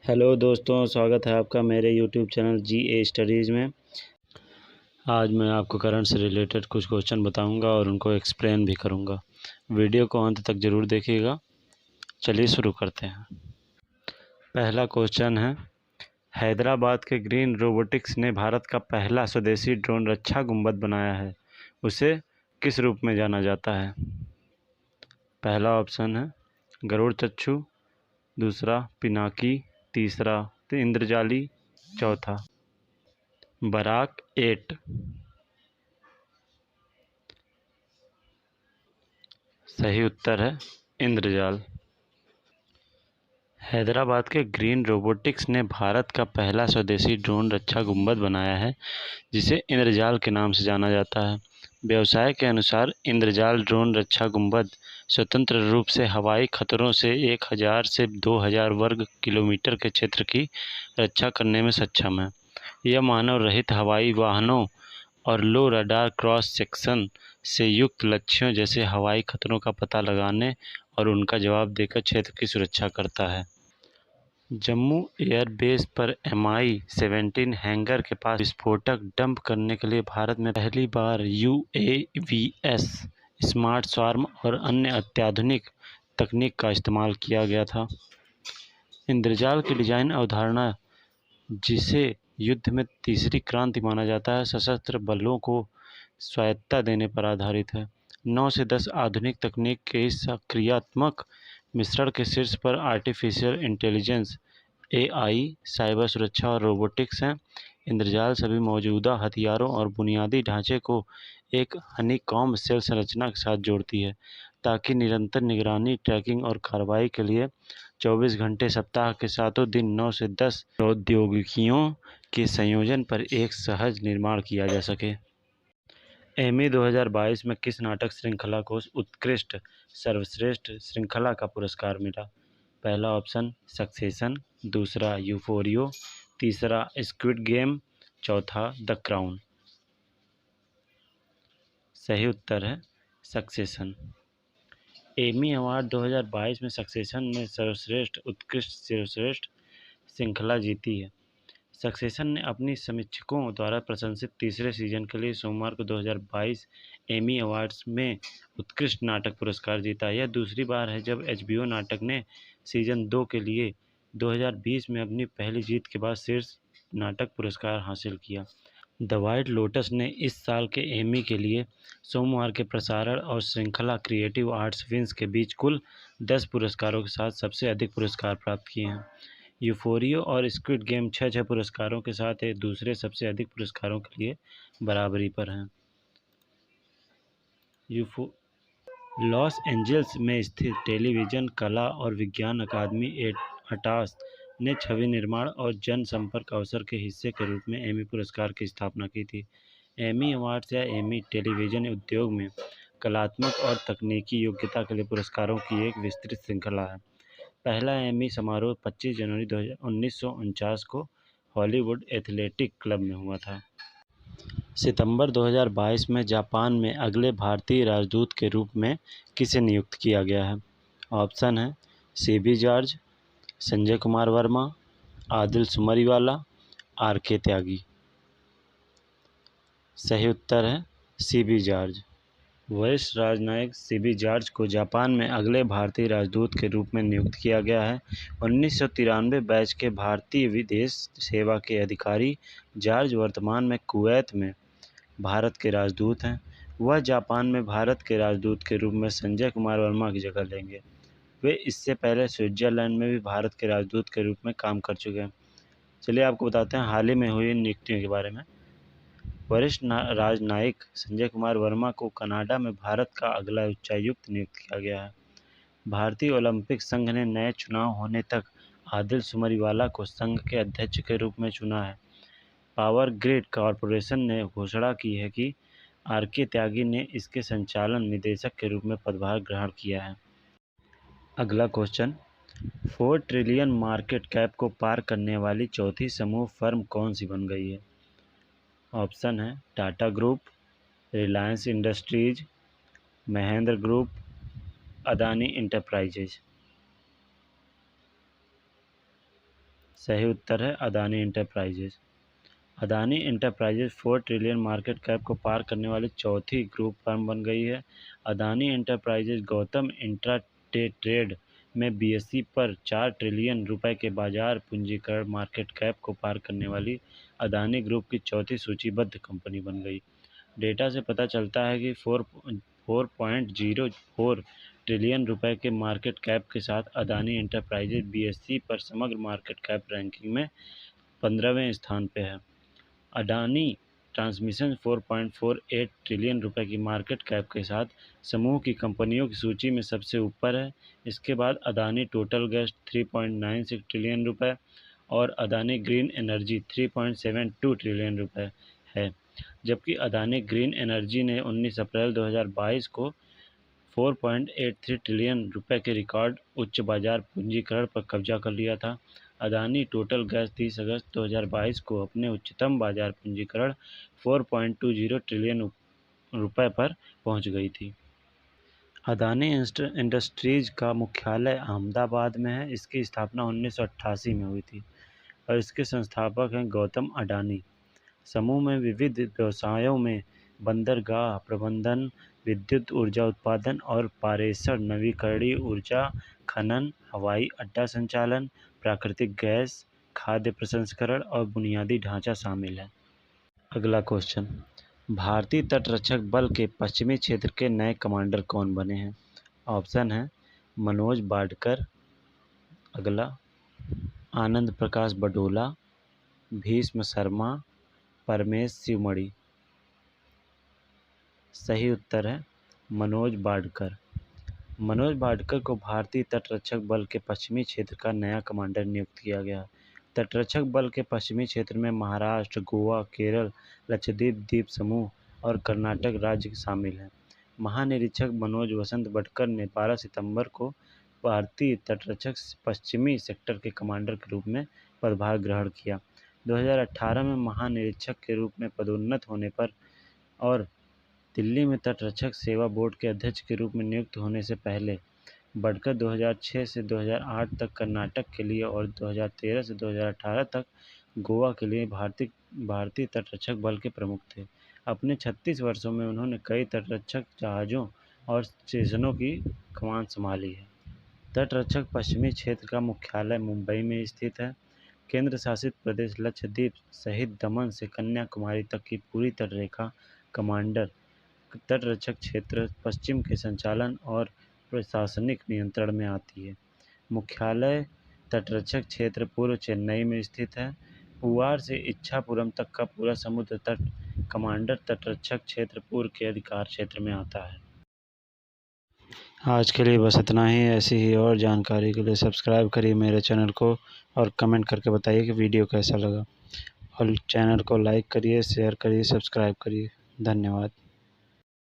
Hello दोस्तों, स्वागत है आपका मेरे यूट्यूब चैनल GA स्टडीज़ में। आज मैं आपको करंट से रिलेटेड कुछ क्वेश्चन बताऊंगा और उनको एक्सप्लेन भी करूंगा। वीडियो को अंत तक ज़रूर देखिएगा। चलिए शुरू करते हैं। पहला क्वेश्चन है, हैदराबाद के ग्रीन रोबोटिक्स ने भारत का पहला स्वदेशी ड्रोन रक्षा गुंबद बनाया है। उसे किस रूप में जाना जाता है? पहला ऑप्शन है गरुड़ चक्षु, दूसरा पिनाकी, तीसरा इंद्रजाली, चौथा बराक 8। सही उत्तर है इंद्रजाल। हैदराबाद के ग्रीन रोबोटिक्स ने भारत का पहला स्वदेशी ड्रोन रक्षा गुंबद बनाया है, जिसे इंद्रजाल के नाम से जाना जाता है। व्यवसाय के अनुसार इंद्रजाल ड्रोन रक्षा गुंबद स्वतंत्र रूप से हवाई खतरों से 1000 से 2000 वर्ग किलोमीटर के क्षेत्र की रक्षा करने में सक्षम है। यह मानव रहित हवाई वाहनों और लो रडार क्रॉस सेक्शन से युक्त लक्ष्यों जैसे हवाई खतरों का पता लगाने और उनका जवाब देकर क्षेत्र की सुरक्षा करता है। जम्मू एयरबेस पर MI-17 हैंगर के पास विस्फोटक डंप करने के लिए भारत में पहली बार UAVs, स्मार्ट स्वार्म और अन्य अत्याधुनिक तकनीक का इस्तेमाल किया गया था। इंद्रजाल की डिजाइन अवधारणा, जिसे युद्ध में तीसरी क्रांति माना जाता है, सशस्त्र बलों को स्वायत्तता देने पर आधारित है। 9 से 10 आधुनिक तकनीक के इस क्रियात्मक मिश्रण के शीर्ष पर आर्टिफिशियल इंटेलिजेंस AI, साइबर सुरक्षा और रोबोटिक्स हैं। इंद्रजाल सभी मौजूदा हथियारों और बुनियादी ढांचे को एक हनीकॉम्ब सेल संरचना के साथ जोड़ती है, ताकि निरंतर निगरानी, ट्रैकिंग और कार्रवाई के लिए 24 घंटे सप्ताह के सातों दिन 9 से 10 प्रौद्योगिकियों के संयोजन पर एक सहज निर्माण किया जा सके। एमी 2022 में किस नाटक श्रृंखला को उत्कृष्ट सर्वश्रेष्ठ श्रृंखला का पुरस्कार मिला? पहला ऑप्शन सक्सेशन, दूसरा यूफोरियो, तीसरा स्क्विड गेम, चौथा द क्राउन। सही उत्तर है सक्सेशन। एमी अवार्ड 2022 में सक्सेशन ने सर्वश्रेष्ठ श्रृंखला जीती है। सक्सेशन ने अपनी समीक्षकों द्वारा प्रशंसित तीसरे सीजन के लिए सोमवार को 2022 एमी अवार्ड्स में उत्कृष्ट नाटक पुरस्कार जीता। यह दूसरी बार है जब HBO नाटक ने सीजन 2 के लिए 2020 में अपनी पहली जीत के बाद शीर्ष नाटक पुरस्कार हासिल किया। द व्हाइट लोटस ने इस साल के एमी के लिए सोमवार के प्रसारण और श्रृंखला क्रिएटिव आर्ट्स विंस के बीच कुल 10 पुरस्कारों के साथ सबसे अधिक पुरस्कार प्राप्त किए हैं। यूफोरियो और स्क्विड गेम 6 पुरस्कारों के साथ एक दूसरे सबसे अधिक पुरस्कारों के लिए बराबरी पर हैं। लॉस एंजल्स में स्थित टेलीविज़न कला और विज्ञान अकादमी ATAS ने छवि निर्माण और जनसंपर्क अवसर के हिस्से के रूप में एमी पुरस्कार की स्थापना की थी। एमी अवार्ड्स या एमी टेलीविज़न उद्योग में कलात्मक और तकनीकी योग्यता के लिए पुरस्कारों की एक विस्तृत श्रृंखला है। पहला एमी समारोह 25 जनवरी 1949 को हॉलीवुड एथलेटिक क्लब में हुआ था। सितंबर 2022 में जापान में अगले भारतीय राजदूत के रूप में किसे नियुक्त किया गया है? ऑप्शन है CB George, Sanjay Kumar Verma, Adil Sumariwala, RK Tyagi. सही उत्तर है CB जॉर्ज। वरिष्ठ राजनयिक CB जॉर्ज को जापान में अगले भारतीय राजदूत के रूप में नियुक्त किया गया है। 1993 बैच के भारतीय विदेश सेवा के अधिकारी जॉर्ज वर्तमान में कुवैत में भारत के राजदूत हैं। वह जापान में भारत के राजदूत के रूप में संजय कुमार वर्मा की जगह लेंगे। वे इससे पहले स्विट्जरलैंड में भी भारत के राजदूत के रूप में काम कर चुके हैं। चलिए आपको बताते हैं हाल ही में हुई नियुक्तियों के बारे में। वरिष्ठ राजनयिक संजय कुमार वर्मा को कनाडा में भारत का अगला उच्चायुक्त नियुक्त किया गया है। भारतीय ओलंपिक संघ ने नए चुनाव होने तक आदिल सुमरीवाला को संघ के अध्यक्ष के रूप में चुना है। पावर ग्रिड कॉरपोरेशन ने घोषणा की है कि RK त्यागी ने इसके संचालन निदेशक के रूप में पदभार ग्रहण किया है। अगला क्वेश्चन, 4 ट्रिलियन मार्केट कैप को पार करने वाली चौथी समूह फर्म कौन सी बन गई है? ऑप्शन है Tata group, Reliance industries, Mahendra group, Adani enterprises. सही उत्तर है Adani enterprises. Adani enterprises 4 trillion market cap को पार करने वाली चौथी ग्रुप फर्म बन गई है। Adani enterprises Gautam intra trade में बीएसई पर 4 ट्रिलियन रुपए के बाजार पूंजीकरण मार्केट कैप को पार करने वाली अदानी ग्रुप की चौथी सूचीबद्ध कंपनी बन गई। डेटा से पता चलता है कि 4.04 ट्रिलियन रुपए के मार्केट कैप के साथ अदानी एंटरप्राइजेज बीएसई पर समग्र मार्केट कैप रैंकिंग में 15वें स्थान पर है। अडानी ट्रांसमिशन 4.48 ट्रिलियन रुपए की मार्केट कैप के साथ समूह की कंपनियों की सूची में सबसे ऊपर है। इसके बाद अदानी टोटल गैस 3.96 ट्रिलियन रुपए और अदानी ग्रीन एनर्जी 3.72 ट्रिलियन रुपए है, जबकि अदानी ग्रीन एनर्जी ने 19 अप्रैल 2022 को 4.83 ट्रिलियन रुपए के रिकॉर्ड उच्च बाजार पूंजीकरण पर कब्जा कर लिया था। अदानी टोटल गैस 30 अगस्त 2022 को अपने उच्चतम बाजार पूंजीकरण 4.20 ट्रिलियन रुपए पर पहुंच गई थी। अदानी इंडस्ट्रीज का मुख्यालय अहमदाबाद में है। इसकी स्थापना 1988 में हुई थी और इसके संस्थापक हैं गौतम अडानी। समूह में विविध व्यवसायों में बंदरगाह प्रबंधन, विद्युत ऊर्जा उत्पादन और पारेषण, नवीकरणीय ऊर्जा, खनन, हवाई अड्डा संचालन, प्राकृतिक गैस, खाद्य प्रसंस्करण और बुनियादी ढांचा शामिल है। अगला क्वेश्चन, भारतीय तटरक्षक बल के पश्चिमी क्षेत्र के नए कमांडर कौन बने हैं? ऑप्शन है मनोज बाडकर, अगला आनंद प्रकाश बडोला, भीष्म शर्मा, परमेश शिवमणि। सही उत्तर है मनोज बाडकर। मनोज बाडकर को भारतीय तटरक्षक बल के पश्चिमी क्षेत्र का नया कमांडर नियुक्त किया गया। तटरक्षक बल के पश्चिमी क्षेत्र में महाराष्ट्र, गोवा, केरल, लक्षद्वीप द्वीप समूह और कर्नाटक राज्य शामिल हैं। महानिरीक्षक मनोज वसंत बडकर ने 12 सितंबर को भारतीय तटरक्षक पश्चिमी सेक्टर के कमांडर के रूप में पदभार ग्रहण किया। 2018 में महानिरीक्षक के रूप में पदोन्नत होने पर और दिल्ली में तटरक्षक सेवा बोर्ड के अध्यक्ष के रूप में नियुक्त होने से पहले बडकर 2006 से 2008 तक कर्नाटक के लिए और 2013 से 2018 तक गोवा के लिए भारतीय तटरक्षक बल के प्रमुख थे। अपने 36 वर्षों में उन्होंने कई तटरक्षक जहाज़ों और स्टेशनों की कमान संभाली है। तटरक्षक पश्चिमी क्षेत्र का मुख्यालय मुंबई में स्थित है। केंद्र शासित प्रदेश लक्षद्वीप सहित दमन से कन्याकुमारी तक की पूरी तटरेखा कमांडर तटरक्षक क्षेत्र पश्चिम के संचालन और प्रशासनिक नियंत्रण में आती है। मुख्यालय तटरक्षक क्षेत्र पूर्व चेन्नई में स्थित है। पुआर से इच्छापुरम तक का पूरा समुद्र तट कमांडर तटरक्षक क्षेत्र पूर्व के अधिकार क्षेत्र में आता है। आज के लिए बस इतना ही। ऐसी ही और जानकारी के लिए सब्सक्राइब करिए मेरे चैनल को और कमेंट करके बताइए कि वीडियो कैसा लगा, और चैनल को लाइक करिए, शेयर करिए, सब्सक्राइब करिए। धन्यवाद।